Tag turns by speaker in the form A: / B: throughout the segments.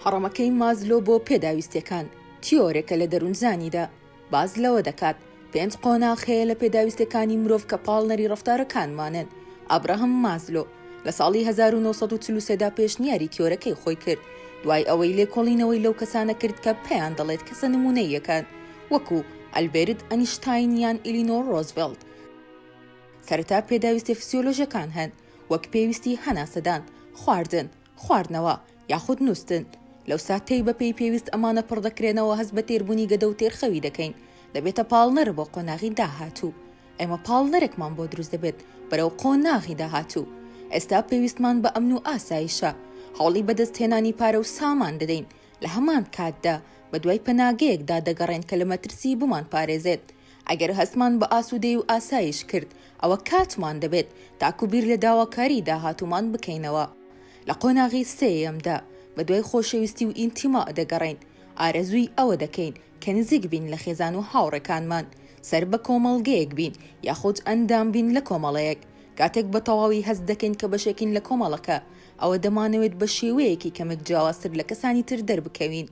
A: هەڕەمەکەی مازلۆ بۆ پێداویستیەکان تیۆرێکە لە دەروونزانیدا باز لەوە دەکات 5 قۆناغەیە لە پێداویستەکانی مرۆڤ کە پاڵنەری ڕەفتارەکانمانن. ئابراهەم مازلۆ لە ساڵی 1943دا پێشنیاری تیۆرەکەی خۆی کرد دوای ئەوەی لێکۆڵینەوەی لەو کەسانە کرد کە پێیان دەڵێت کەسە نمونەیەکان وەکو ئەلبێرت ئەنیشتاین یان ئیلینۆر ڕۆزڤێلت. سەرەتا پێداویستی فسیۆلۆژیەکان هەن وەک پێویستی هەناسەدان، خواردن، خواردنەوە یاخود نووستن. لەو ساتەی بەپێی پێویست ئەمانە پڕ دەکرێنەوە هەست بە تێربوونی گەدە و تێرخەوی دەکەین دەبێتە پاڵنەر بۆ قۆناغی داهاتوو. ئێمە پاڵنەرێکمان بۆ دروست دەبێت بەرەو قۆناغی داهاتوو. ئێستا پێویستمان بە ئەمن و ئاسایشە، هەوڵی بەدەستهێنانی پارە و سامان دەدەین. لە هەمان کاتدا بە دوای پەناگەیەکدا دەگەڕێن کە لە مەترسی بمان پارێزێت. ئەگەر هەستمان بە ئاسوودەی و ئاسایش کرد ئەوە کاتمان دەبێت تاکو بیر لە داواکاری داهاتوومان بکەینەوە. لە قۆناغی سێیەمدا بە دوای خۆشەویستی و ئینتیما دەگەڕین. ئارەزووی ئەوە دەکەین کە نزیک بین لە خێزان و هاوڕێکانمان، سەر بە کۆمەڵگەیەک بین یاخود ئەندام بین لە کۆمەڵەیەک. کاتێک بە تەواوی هەست دەکەین کە بەشێکین لە کۆمەڵەکە ئەوە دەمانەوێت بە شێوەیەکی کەمێک جیاوازتر لە کەسانی تر دەربکەوین.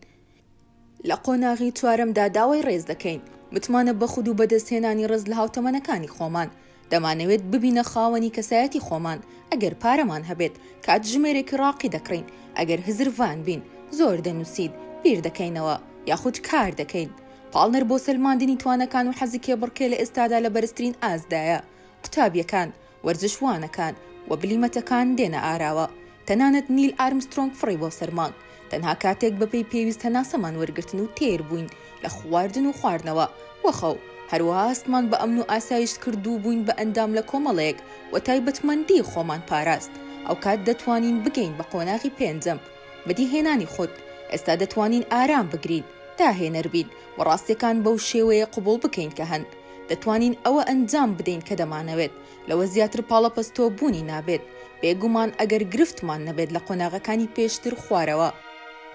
A: لە قۆناغی چوارەمدا داوای ڕێز دەکەین متمانە بە خود و بەدەستهێنانی ڕێز لە هاوتەمەنەکانی خۆمان. دەمانەوێت ببینە خاوەنی کەسایەتی خۆمان. ئەگەر پارەمان هەبێت کات ژمێرێکی ڕاقی دەکڕین. ئەگەر هزروان بین زۆر دەنووسید بیر دەکەینەوە یاخود کار دەکەین. پاڵنەر بۆ سەلماندنی توانەکان و حەزیکێ بڕکێ لە ئێستادا لە بەرزترین ئازدایە. قوتابیەکان، وەرزشوانەکان و بلیمەتەکان دێنە ئاراوە. تەنانەت نیل ئارمسترۆنگ فڕی بۆ سەرمان. تەنها کاتێک بەپێی پێویست هەناسەمان وەرگرتن و تێر بووین لە خواردن و خواردنەوە وەخەو. هەروەها هەستمان بە ئەمن و ئاسایش کردو بووین بە ئەندام لە کۆمەڵەیەک و تایبەتمەندی خۆمان پاراست. ئەو کات دەتوانین بگەین بە قۆناغی پێنجەم، بەدیهێنانی خۆت. ئێستا دەتوانین ئارام بگرین، داهێنەر بین و ڕاستیەکان بەو شێوەیە قبول بکەین کە هەن. دەتوانین ئەوە ئەنجام بدەین کە دەمانەوێت. لەوە زیاتر پاڵەپەستۆ بوونی نابێت. بێگومان ئەگەر گرفتمان نەبێت لە قۆناغەکانی پێشتر خوارەوە.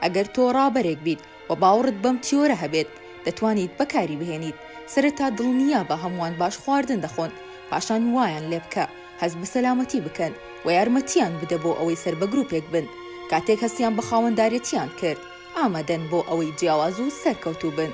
A: ئەگەر تۆ ڕابەرێک بیت و باوڕت بەم تیۆرە هەبێت دەتوانیت بەکاری بهێنیت. سەرەتا دڵنیا بە هەمووان باش خواردن دەخۆن، پاشان وایان لێ بکە هەست بە سەلامەتی بکەن و یارمەتیان بدە بۆ ئەوەی سەر بە گروپێک بن. کاتێک هەستیان بە خاوەنداریەتیان کرد ئامادەن بۆ ئەوەی جیاواز و سەرکەوتوو بن.